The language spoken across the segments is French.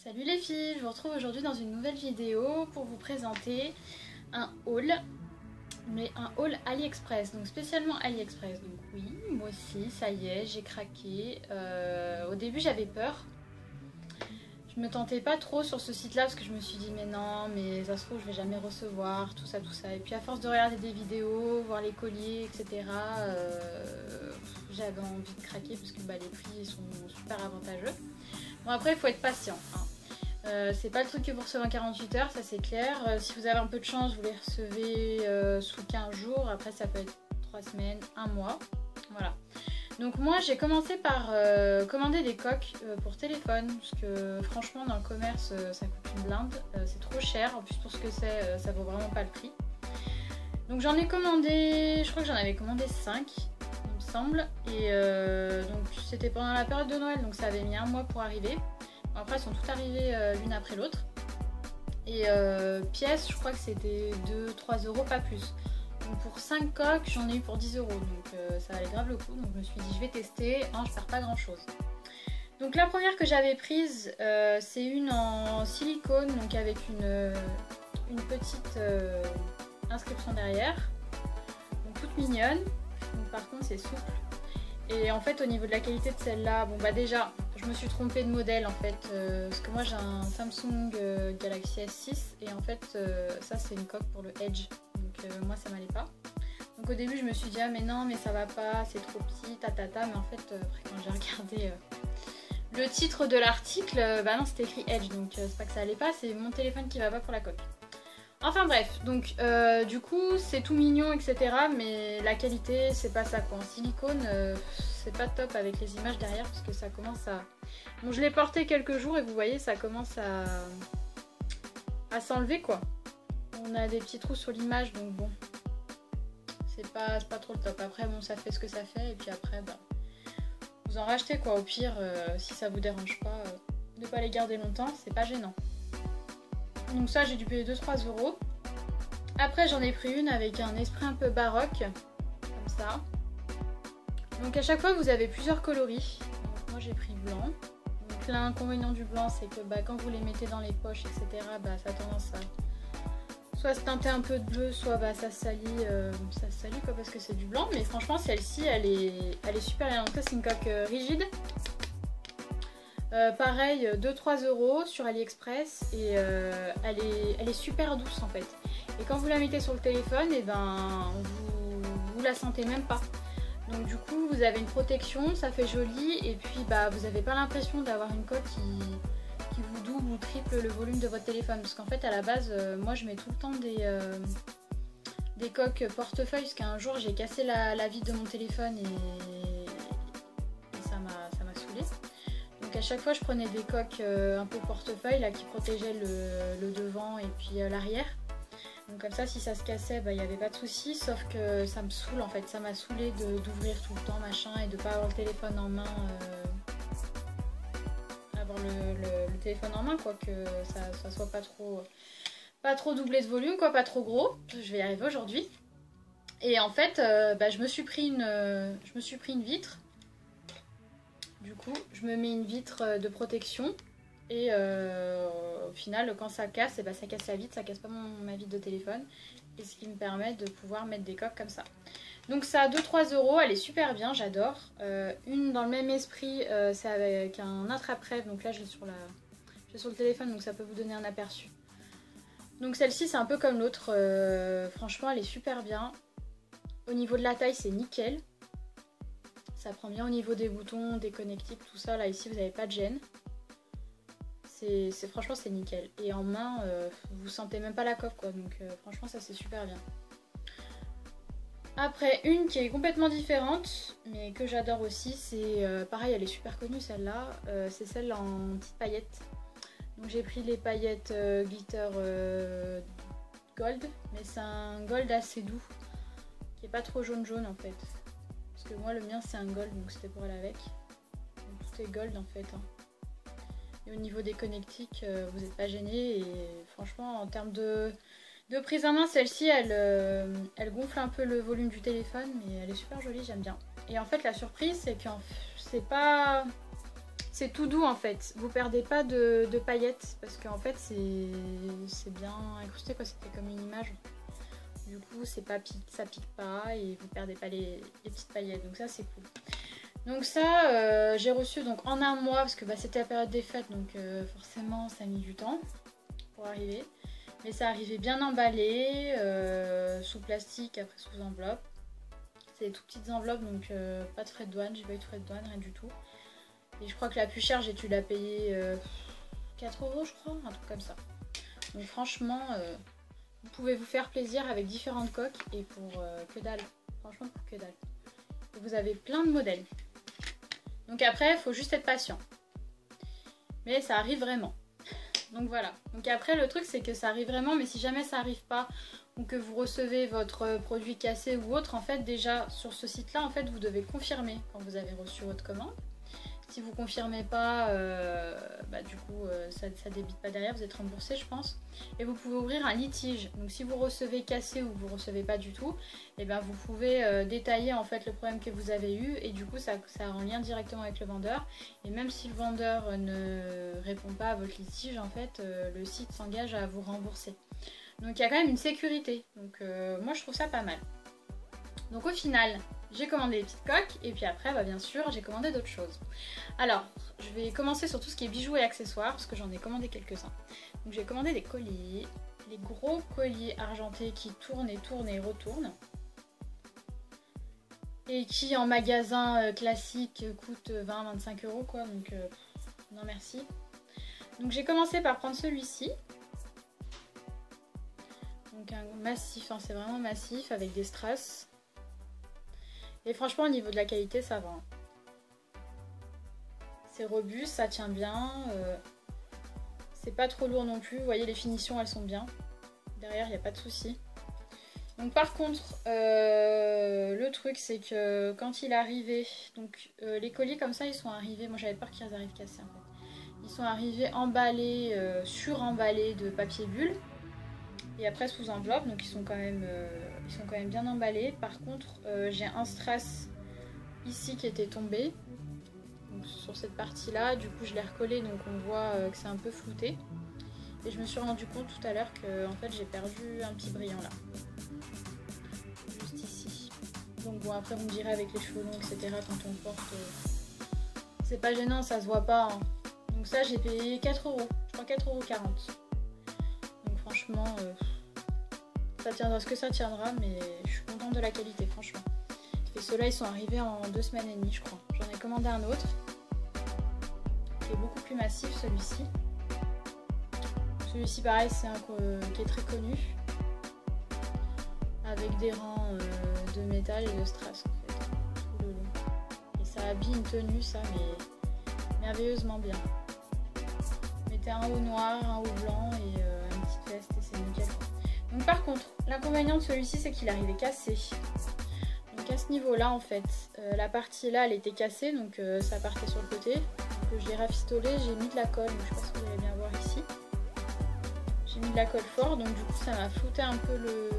Salut les filles, je vous retrouve aujourd'hui dans une nouvelle vidéo pour vous présenter un haul, mais un haul AliExpress, donc spécialement AliExpress. Donc oui, moi aussi, ça y est, j'ai craqué. Au début j'avais peur, je me tentais pas trop sur ce site là parce que je me suis dit mais non, mais ça se trouve je vais jamais recevoir, tout ça. Et puis à force de regarder des vidéos, voir les colliers, etc. J'avais envie de craquer parce que les prix sont super avantageux. Bon après il faut être patient, hein. C'est pas le truc que vous recevez en 48 heures, ça c'est clair. Si vous avez un peu de chance, vous les recevez sous 15 jours. Après ça peut être 3 semaines, 1 mois. Voilà. Donc moi j'ai commencé par commander des coques pour téléphone. Parce que franchement dans le commerce ça coûte une blinde. C'est trop cher. En plus pour ce que c'est, ça vaut vraiment pas le prix. Donc j'en ai commandé, je crois que j'en avais commandé 5 il me semble. Et donc c'était pendant la période de Noël, donc ça avait mis 1 mois pour arriver. Après, elles sont toutes arrivées l'une après l'autre. Et pièces, je crois que c'était 2-3 euros, pas plus. Donc pour 5 coques, j'en ai eu pour 10 euros. Donc ça valait grave le coup. Donc je me suis dit, je vais tester. Je perds pas grand chose. Donc la première que j'avais prise, c'est une en silicone, donc avec une petite inscription derrière. Donc toute mignonne. Donc par contre, c'est souple. Et en fait, au niveau de la qualité de celle-là, bon bah déjà, je me suis trompée de modèle en fait, parce que moi j'ai un Samsung Galaxy S6 et en fait ça c'est une coque pour le Edge, donc moi ça m'allait pas. Donc au début je me suis dit ah mais non mais ça va pas, c'est trop petit, mais en fait après quand j'ai regardé le titre de l'article, bah non c'était écrit Edge, donc c'est pas que ça allait pas, c'est mon téléphone qui va pas pour la coque. Enfin bref, donc du coup c'est tout mignon etc, mais la qualité c'est pas ça quoi. En silicone c'est pas top avec les images derrière parce que ça commence à... Bon je l'ai porté quelques jours et vous voyez ça commence à s'enlever quoi. On a des petits trous sur l'image donc bon, c'est pas trop le top. Après bon ça fait ce que ça fait et puis après bah, vous en rachetez quoi. Au pire si ça vous dérange pas de pas les garder longtemps, c'est pas gênant. Donc ça j'ai dû payer 2-3 euros. Après j'en ai pris une avec un esprit un peu baroque, comme ça. Donc à chaque fois vous avez plusieurs coloris. Donc moi j'ai pris blanc. Donc l'inconvénient du blanc c'est que quand vous les mettez dans les poches etc. Ça a tendance à soit se teinter un peu de bleu, soit ça se salit quoi parce que c'est du blanc. Mais franchement celle-ci elle est super bien. Donc ça c'est une coque rigide. Pareil 2-3 euros sur AliExpress et elle est super douce en fait. Et quand vous la mettez sur le téléphone, et vous la sentez même pas. Donc du coup vous avez une protection, ça fait joli et puis vous n'avez pas l'impression d'avoir une coque qui vous double ou triple le volume de votre téléphone. Parce qu'en fait à la base moi je mets tout le temps des coques portefeuille parce qu'un jour j'ai cassé la vitre de mon téléphone et ça m'a saoulée. Donc à chaque fois je prenais des coques un peu portefeuille là, qui protégeaient le devant et puis l'arrière. Donc comme ça si ça se cassait il n'y avait pas de souci, sauf que ça me saoule en fait, ça m'a saoulé d'ouvrir tout le temps machin et de pas avoir le téléphone en main, avoir le téléphone en main quoi, que ça soit pas trop doublé de volume quoi, pas trop gros. Je vais y arriver aujourd'hui. Et en fait je me suis pris une vitre. Du coup, je me mets une vitre de protection et au final, quand ça casse, ça casse la vitre, ça casse pas ma vitre de téléphone. Et ce qui me permet de pouvoir mettre des coques comme ça. Donc ça a 2-3 euros, elle est super bien, j'adore. Une dans le même esprit, c'est avec un attrape-rêve. Donc là, je l'ai sur le téléphone, donc ça peut vous donner un aperçu. Donc celle-ci, c'est un peu comme l'autre. Franchement, elle est super bien. Au niveau de la taille, c'est nickel. Ça prend bien au niveau des boutons, des connectiques, tout ça. Là, ici, vous n'avez pas de gêne. Franchement, c'est nickel. Et en main, vous sentez même pas la coque, quoi. Donc, franchement, ça, c'est super bien. Après, une qui est complètement différente, mais que j'adore aussi, c'est... pareil, elle est super connue, celle-là. C'est celle en petites paillettes. Donc, j'ai pris les paillettes glitter gold. Mais c'est un gold assez doux, qui est pas trop jaune, en fait. Parce que moi le mien c'est un gold donc c'était pour aller avec. Donc, tout est gold en fait. Et au niveau des connectiques vous n'êtes pas gêné. Et franchement en termes de prise en main celle-ci elle gonfle un peu le volume du téléphone. Mais elle est super jolie, j'aime bien. Et en fait la surprise c'est que c'est pas C'est tout doux en fait, vous perdez pas de paillettes parce qu'en fait c'est bien incrusté quoi, c'était comme une image. Du coup ça pique pas et vous perdez pas les petites paillettes, donc ça c'est cool. Donc ça j'ai reçu donc en un mois parce que bah, c'était la période des fêtes, donc forcément ça a mis du temps pour arriver. Mais ça arrivait bien emballé, sous plastique, après sous enveloppe. C'est des tout petites enveloppes, donc pas de frais de douane, j'ai pas eu de frais de douane, rien du tout. Et je crois que la plus chère, j'ai dû la payer 4 € je crois, un truc comme ça. Donc franchement, vous pouvez vous faire plaisir avec différentes coques et pour que dalle. Franchement pour que dalle. Et vous avez plein de modèles. Donc après, il faut juste être patient. Mais ça arrive vraiment. Donc voilà. Donc après, le truc c'est que ça arrive vraiment, mais si jamais ça arrive pas ou que vous recevez votre produit cassé ou autre, en fait déjà sur ce site-là, en fait vous devez confirmer quand vous avez reçu votre commande. Si vous confirmez pas, bah, du coup ça débite pas derrière, vous êtes remboursé je pense. Et vous pouvez ouvrir un litige. Donc si vous recevez cassé ou vous recevez pas du tout, et ben vous pouvez détailler en fait le problème que vous avez eu et du coup ça en lien directement avec le vendeur. Et même si le vendeur ne répond pas à votre litige, en fait le site s'engage à vous rembourser. Donc il y a quand même une sécurité. Donc moi je trouve ça pas mal. Donc au final, j'ai commandé les petites coques et puis après, bah, bien sûr, j'ai commandé d'autres choses. Alors, je vais commencer sur tout ce qui est bijoux et accessoires parce que j'en ai commandé quelques-uns. Donc j'ai commandé des colliers, les gros colliers argentés qui tournent et tournent et retournent. Et qui en magasin classique coûtent 20-25 € quoi, donc non merci. Donc j'ai commencé par prendre celui-ci. Donc un massif, hein, c'est vraiment massif avec des strass. Et franchement au niveau de la qualité ça va. C'est robuste, ça tient bien. C'est pas trop lourd non plus. Vous voyez les finitions elles sont bien. Derrière il n'y a pas de souci. Donc par contre le truc c'est que quand il est arrivé, donc les colliers comme ça ils sont arrivés, moi j'avais peur qu'ils arrivent cassés en fait. Ils sont arrivés emballés, sur-emballés de papier bulle. Et après sous enveloppe, donc ils sont quand même bien emballés. Par contre j'ai un strass ici qui était tombé, donc sur cette partie là, du coup je l'ai recollé, donc on voit que c'est un peu flouté. Et je me suis rendu compte tout à l'heure que en fait j'ai perdu un petit brillant là, juste ici. Donc bon après vous me direz avec les cheveux longs etc quand on porte, c'est pas gênant, ça se voit pas hein. Donc ça j'ai payé 4 €, je crois 4,40 €. Donc franchement ça tiendra ce que ça tiendra, mais je suis contente de la qualité franchement. Et ceux-là ils sont arrivés en 2 semaines et demie je crois. J'en ai commandé un autre qui est beaucoup plus massif, celui-ci. Celui-ci pareil c'est un qui est très connu, avec des rangs de métal et de strass en fait, tout le long. Et ça habille une tenue ça, mais merveilleusement bien. Mettez un haut noir, un haut blanc et une petite veste et c'est nickel. Donc par contre, l'inconvénient de celui-ci c'est qu'il arrivait cassé. Donc à ce niveau-là en fait, la partie là elle était cassée, donc ça partait sur le côté. Donc je l'ai rafistolé, j'ai mis de la colle, donc je sais pas si vous allez bien voir ici. J'ai mis de la colle fort, donc du coup ça m'a flouté un peu le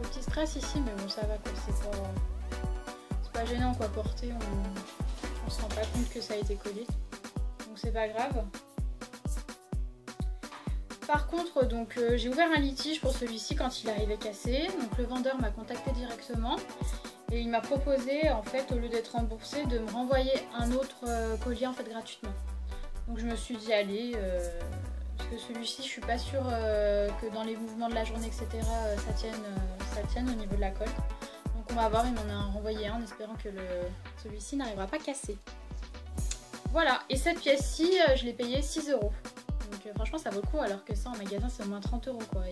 petit strass ici, mais bon ça va quoi, c'est pas gênant quoi, porter, on se rend pas compte que ça a été collé. Donc c'est pas grave. Par contre, donc j'ai ouvert un litige pour celui-ci quand il arrivait cassé. Donc le vendeur m'a contacté directement et il m'a proposé en fait au lieu d'être remboursé de me renvoyer un autre collier en fait gratuitement. Donc je me suis dit allez, parce que celui-ci je suis pas sûre que dans les mouvements de la journée etc ça tienne au niveau de la colle. Donc on va voir, il m'en a renvoyé un en espérant que celui-ci n'arrivera pas cassé. Voilà, et cette pièce-ci je l'ai payée 6 €. Donc franchement ça vaut le coup, alors que ça en magasin c'est au moins 30 € quoi,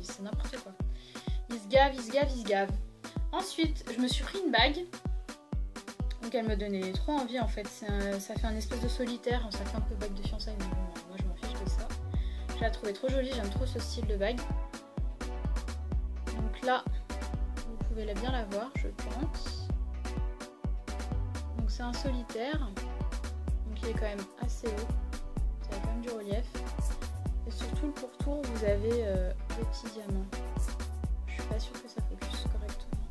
c'est n'importe quoi. Il se gave, il se gave, il se gave. Ensuite je me suis pris une bague, donc elle me donnait trop envie en fait, ça fait un espèce de solitaire, ça fait un peu bague de fiançailles mais bon, moi je m'en fiche de ça. Je la trouvais trop jolie, j'aime trop ce style de bague. Donc là vous pouvez bien la voir je pense. Donc c'est un solitaire, donc il est quand même assez haut, ça a quand même du relief. Et sur tout le pourtour vous avez des petits diamants. Je suis pas sûre que ça focus correctement.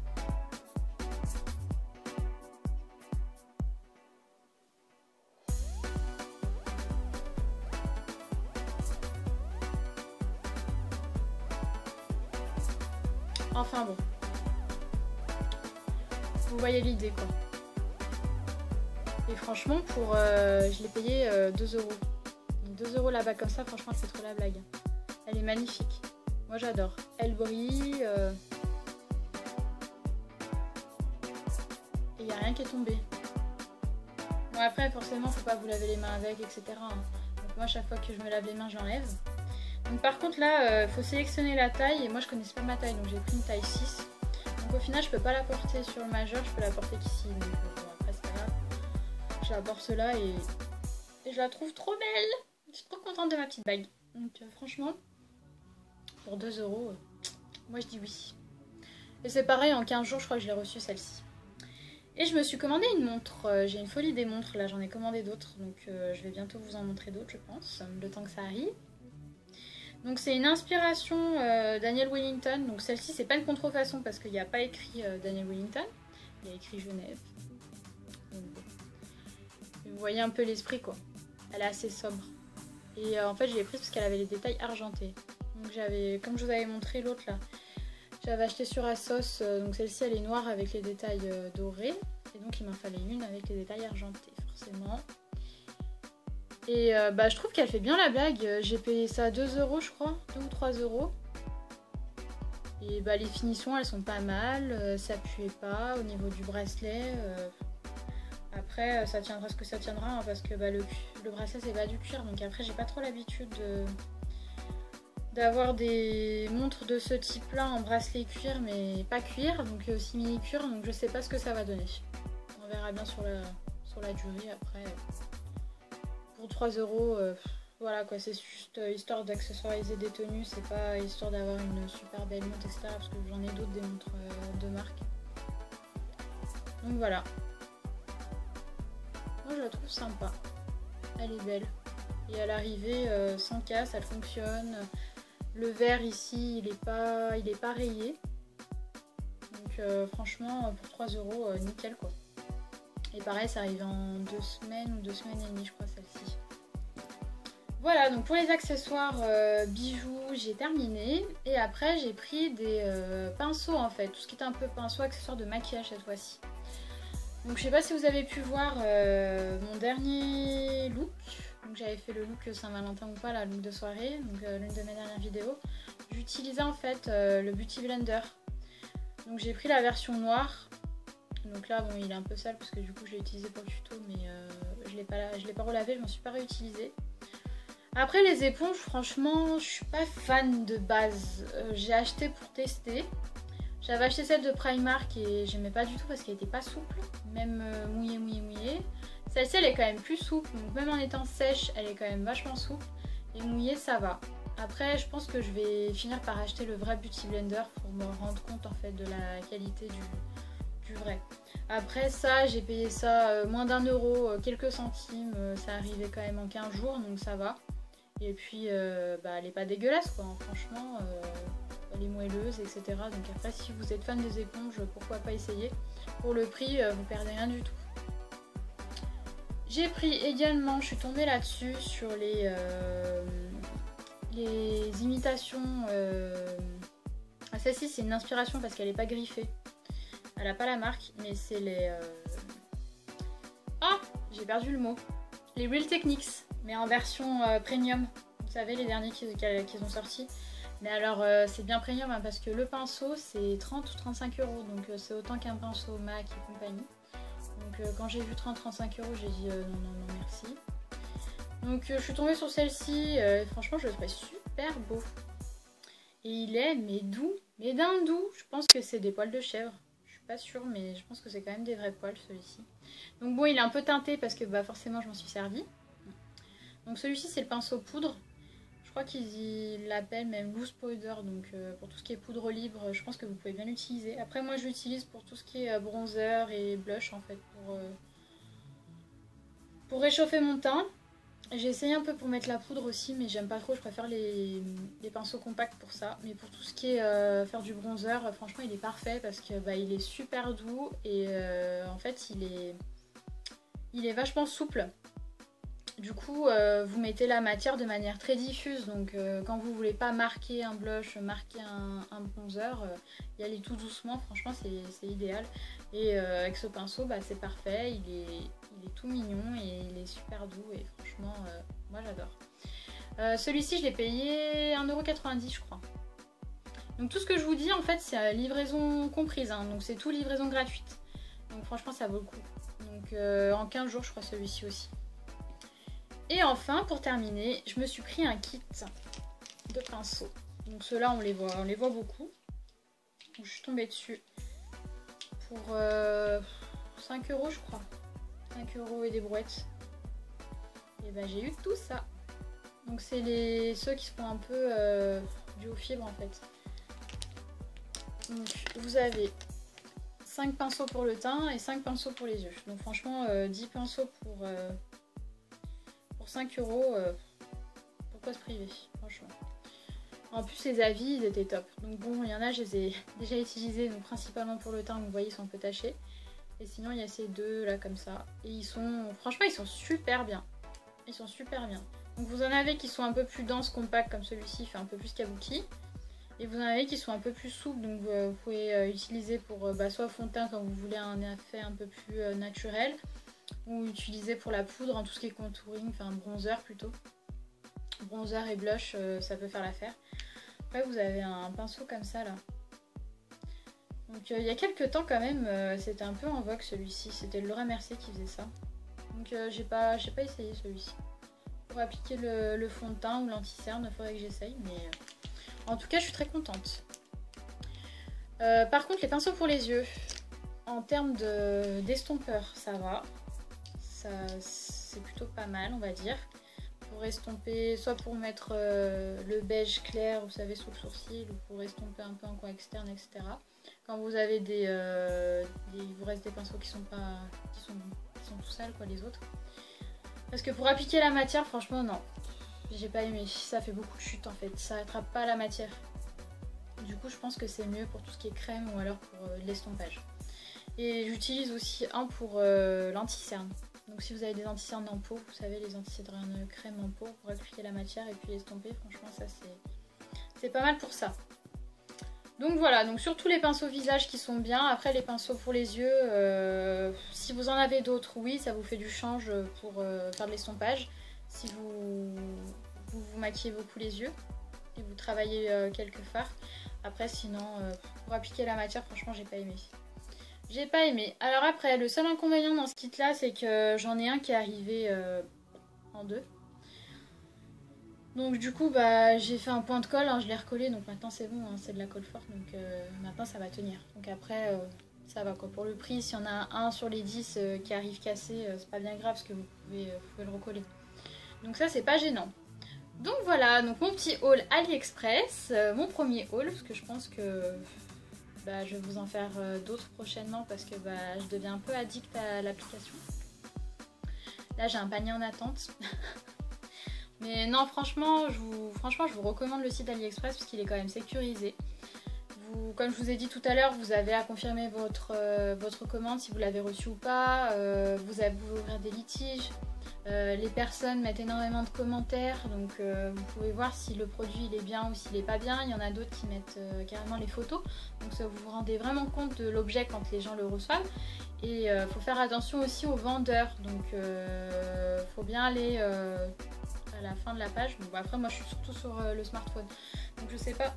Enfin bon. Vous voyez l'idée quoi. Et franchement, pour je l'ai payé 2 euros. Donc 2 euros là-bas comme ça, franchement, c'est trop la blague. Elle est magnifique. Moi, j'adore. Elle brille. Et il n'y a rien qui est tombé. Bon, après, forcément, faut pas vous laver les mains avec, etc. Hein. Donc moi, chaque fois que je me lave les mains, je l'enlève. Donc par contre, là, faut sélectionner la taille. Et moi, je connaissais pas ma taille, donc j'ai pris une taille 6. Donc au final, je peux pas la porter sur le majeur, je peux la porter qu'ici. Donc bon, après, c'est pas grave. Je la porte là et je la trouve trop belle. Je suis trop contente de ma petite bague. Donc franchement, pour 2 euros, moi je dis oui. Et c'est pareil, en 15 jours, je crois que je l'ai reçue celle-ci. Et je me suis commandé une montre. J'ai une folie des montres, là j'en ai commandé d'autres. Donc je vais bientôt vous en montrer d'autres, je pense, le temps que ça arrive. Donc c'est une inspiration Daniel Wellington. Donc celle-ci, c'est pas une contrefaçon parce qu'il n'y a pas écrit Daniel Wellington. Il y a écrit Genève. Donc, vous voyez un peu l'esprit quoi. Elle est assez sobre. Et en fait je l'ai prise parce qu'elle avait les détails argentés. Donc j'avais, comme je vous avais montré l'autre là, j'avais acheté sur Asos. Donc celle-ci elle est noire avec les détails dorés. Et donc il m'en fallait une avec les détails argentés forcément. Et je trouve qu'elle fait bien la blague. J'ai payé ça 2 euros je crois, 2 ou 3 euros. Et les finitions elles sont pas mal, ça puait pas au niveau du bracelet. Après ça tiendra ce que ça tiendra hein, parce que le bracelet c'est pas du cuir. Donc après j'ai pas trop l'habitude d'avoir des montres de ce type là en bracelet cuir mais pas cuir. Donc aussi mini cuir, donc je sais pas ce que ça va donner. On verra bien sur la durée après. Pour 3 euros, voilà quoi, c'est juste histoire d'accessoiriser des tenues, c'est pas histoire d'avoir une super belle montre, etc. Parce que j'en ai d'autres des montres de marque. Donc voilà. Moi je la trouve sympa. Elle est belle. Et à l'arrivée, sans casse, elle fonctionne. Le verre ici, il est pas rayé. Donc franchement, pour 3 euros, nickel quoi. Et pareil, ça arrive en 2 semaines ou 2 semaines et demie, je crois, celle-ci. Voilà, donc pour les accessoires bijoux, j'ai terminé. Et après, j'ai pris des pinceaux en fait. Tout ce qui était un peu pinceau, accessoires de maquillage cette fois-ci. Donc je sais pas si vous avez pu voir mon dernier look. Donc j'avais fait le look Saint-Valentin ou pas, la look de soirée. Donc l'une de mes dernières vidéos. J'utilisais en fait le Beauty Blender. Donc j'ai pris la version noire. Donc là, bon, il est un peu sale parce que du coup, je l'ai utilisé pour le tuto, mais je l'ai pas relavé, je m'en suis pas réutilisé. Après, les éponges, franchement, je suis pas fan de base. J'ai acheté pour tester. J'avais acheté celle de Primark et j'aimais pas du tout parce qu'elle était pas souple, même mouillée. Celle-ci, elle est quand même plus souple, donc même en étant sèche, elle est quand même vachement souple. Et mouillée, ça va. Après, je pense que je vais finir par acheter le vrai Beauty Blender pour me rendre compte en fait de la qualité du vrai. Après ça, j'ai payé ça moins d'1 euro, quelques centimes, ça arrivait quand même en 15 jours, donc ça va. Et puis, elle est pas dégueulasse quoi, hein. Franchement, elle est moelleuse, etc. Donc après, si vous êtes fan des éponges, pourquoi pas essayer. Pour le prix, vous perdez rien du tout. J'ai pris également, je suis tombée là-dessus, sur les imitations. Celle-ci, c'est une inspiration parce qu'elle n'est pas griffée. Elle n'a pas la marque, mais c'est les... Ah, j'ai perdu le mot. Les Real Techniques, mais en version premium. Vous savez, les derniers qu'ils ont sortis. Mais alors, c'est bien premium hein, parce que le pinceau, c'est 30 ou 35 euros. Donc, c'est autant qu'un pinceau MAC et compagnie. Donc, quand j'ai vu 30-35 euros, j'ai dit non, merci. Donc, je suis tombée sur celle-ci. Franchement, je le trouvais super beau. Et il est, mais doux, mais d'un doux. Je pense que c'est des poils de chèvre. Pas sûre mais je pense que c'est quand même des vrais poils celui-ci. Donc bon, il est un peu teinté parce que forcément je m'en suis servi. Donc celui-ci c'est le pinceau poudre. Je crois qu'ils l'appellent même loose powder. Donc pour tout ce qui est poudre libre, je pense que vous pouvez bien l'utiliser. Après moi je l'utilise pour tout ce qui est bronzer et blush en fait. Pour réchauffer mon teint. J'ai essayé un peu pour mettre la poudre aussi, mais j'aime pas trop, je préfère les pinceaux compacts pour ça. Mais pour tout ce qui est faire du bronzer, franchement il est parfait parce que il est super doux et en fait il est vachement souple. Du coup, vous mettez la matière de manière très diffuse. Donc, quand vous voulez pas marquer un blush, marquer un bronzer, y aller tout doucement. Franchement, c'est idéal. Et avec ce pinceau, bah, c'est parfait. Il est tout mignon et il est super doux. Et franchement, moi j'adore. Celui-ci, je l'ai payé 1,90 € je crois. Donc, tout ce que je vous dis, en fait, c'est livraison comprise. Hein, donc, c'est tout livraison gratuite. Donc, franchement, ça vaut le coup. Donc, en 15 jours, je crois, celui-ci aussi. Et enfin, pour terminer, je me suis pris un kit de pinceaux. Donc ceux-là, on les voit beaucoup. Donc, je suis tombée dessus pour 5 € je crois. 5 € et des brouettes. Et ben j'ai eu tout ça. Donc c'est ceux qui sont un peu duo fibre en fait. Donc vous avez 5 pinceaux pour le teint et 5 pinceaux pour les yeux. Donc franchement 10 pinceaux pour 5 €, pourquoi se priver, franchement. En plus les avis ils étaient top. Donc bon, il y en a je les ai déjà utilisés, donc principalement pour le teint, vous voyez ils sont un peu tachés. Et sinon il y a ces deux là comme ça. Et franchement ils sont super bien. Ils sont super bien. Donc vous en avez qui sont un peu plus denses, compacts comme celui-ci, fait un peu plus kabuki. Et vous en avez qui sont un peu plus souples, donc vous pouvez utiliser pour soit fond de teint quand vous voulez un effet un peu plus naturel. Ou utiliser pour la poudre, en tout ce qui est contouring, enfin bronzer plutôt. Bronzer et blush, ça peut faire l'affaire. Après vous avez un pinceau comme ça là. Donc il y a quelques temps quand même, c'était un peu en vogue celui-ci. C'était le Laura Mercier qui faisait ça. Donc j'ai pas essayé celui-ci. Pour appliquer le fond de teint ou l'anti-cerne, il faudrait que j'essaye. Mais en tout cas je suis très contente. Par contre les pinceaux pour les yeux, en termes d'estompeur, ça va. C'est plutôt pas mal on va dire. Pour estomper, soit pour mettre le beige clair, vous savez, sous le sourcil, ou pour estomper un peu en coin externe, etc. Quand vous avez il vous reste des pinceaux qui sont tout sales quoi, les autres. Parce que pour appliquer la matière, franchement non, j'ai pas aimé. Ça fait beaucoup de chute en fait, ça attrape pas la matière. Du coup je pense que c'est mieux pour tout ce qui est crème ou alors pour l'estompage. Et j'utilise aussi un pour l'anti-cerne. Donc si vous avez des anti-cernes en peau, vous savez les anti-cernes crème en peau pour appliquer la matière et puis l'estomper, franchement ça c'est pas mal pour ça. Donc voilà, donc surtout les pinceaux visage qui sont bien. Après les pinceaux pour les yeux, si vous en avez d'autres, oui ça vous fait du change pour faire de l'estompage. Si vous maquillez beaucoup les yeux et vous travaillez quelques fards. Après sinon pour appliquer la matière, franchement j'ai pas aimé. J'ai pas aimé. Alors après, le seul inconvénient dans ce kit là, c'est que j'en ai un qui est arrivé en deux. Donc du coup, bah, j'ai fait un point de colle, hein, je l'ai recollé, donc maintenant c'est bon, hein, c'est de la colle forte, donc maintenant ça va tenir. Donc après, ça va quoi. Pour le prix, s'il y en a un sur les 10 qui arrive cassé, c'est pas bien grave parce que vous pouvez le recoller. Donc ça, c'est pas gênant. Donc voilà, donc mon petit haul AliExpress, mon premier haul, parce que je pense que... Bah, je vais vous en faire d'autres prochainement parce que bah, je deviens un peu addict à l'application. Là j'ai un panier en attente. Mais non franchement je vous recommande le site AliExpress parce qu'il est quand même sécurisé. Comme je vous ai dit tout à l'heure, vous avez à confirmer votre commande si vous l'avez reçue ou pas. Vous pouvez ouvrir des litiges. Les personnes mettent énormément de commentaires, donc vous pouvez voir si le produit il est bien ou s'il est pas bien. Il y en a d'autres qui mettent carrément les photos, donc ça vous vous rendez vraiment compte de l'objet quand les gens le reçoivent. Et faut faire attention aussi aux vendeurs, donc faut bien aller à la fin de la page. Bon, après moi je suis surtout sur le smartphone, donc je sais pas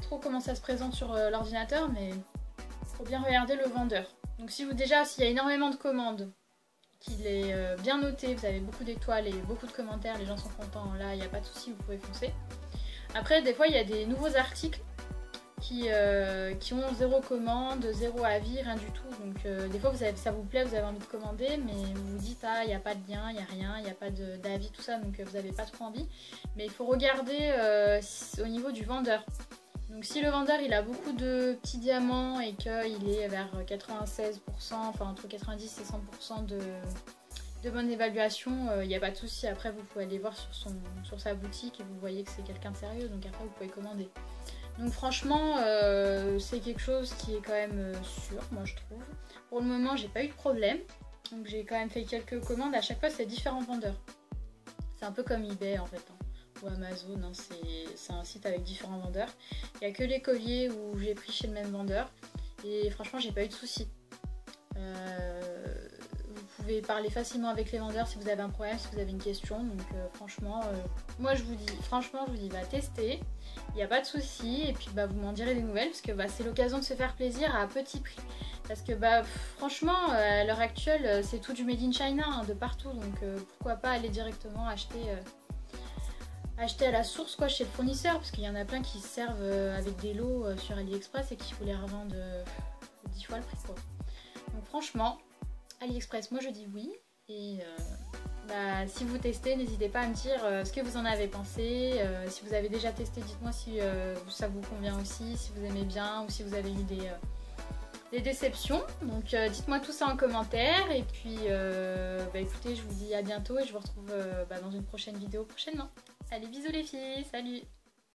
trop comment ça se présente sur l'ordinateur, mais faut bien regarder le vendeur. Donc s'il y a énormément de commandes, qu'il est bien noté, vous avez beaucoup d'étoiles et beaucoup de commentaires, les gens sont contents, là il n'y a pas de souci, vous pouvez foncer. Après des fois il y a des nouveaux articles qui ont zéro commande, zéro avis, rien du tout, donc des fois ça vous plaît, vous avez envie de commander, mais vous vous dites ah il n'y a pas de lien, il n'y a rien, il n'y a pas d'avis, tout ça, donc vous n'avez pas trop envie. Mais il faut regarder au niveau du vendeur. Donc si le vendeur il a beaucoup de petits diamants et qu'il est vers 96%, enfin entre 90 et 100% de bonne évaluation, il n'y a pas de souci. Après vous pouvez aller voir sur sa boutique et vous voyez que c'est quelqu'un de sérieux, donc après vous pouvez commander. Donc franchement c'est quelque chose qui est quand même sûr, moi je trouve. Pour le moment j'ai pas eu de problème, donc j'ai quand même fait quelques commandes, à chaque fois c'est différents vendeurs. un peu comme eBay en fait, hein, ou Amazon, hein, c'est un site avec différents vendeurs. Il n'y a que les colliers où j'ai pris chez le même vendeur et franchement j'ai pas eu de soucis. Vous pouvez parler facilement avec les vendeurs si vous avez un problème, si vous avez une question. Donc franchement, moi je vous dis, bah testez, il n'y a pas de souci. Et puis bah vous m'en direz des nouvelles parce que bah, c'est l'occasion de se faire plaisir à petit prix. Parce que bah franchement, à l'heure actuelle, c'est tout du made in China, hein, de partout. Donc pourquoi pas aller directement acheter à la source quoi, chez le fournisseur. Parce qu'il y en a plein qui se servent avec des lots sur AliExpress et qui vous les revendent 10 fois le prix quoi. Donc franchement, AliExpress, moi je dis oui. Et bah, si vous testez, n'hésitez pas à me dire ce que vous en avez pensé. Si vous avez déjà testé, dites-moi si ça vous convient aussi, si vous aimez bien ou si vous avez eu des déceptions. Donc dites-moi tout ça en commentaire. Et puis bah, écoutez, je vous dis à bientôt et je vous retrouve dans une prochaine vidéo prochainement. Allez, bisous les filles, salut!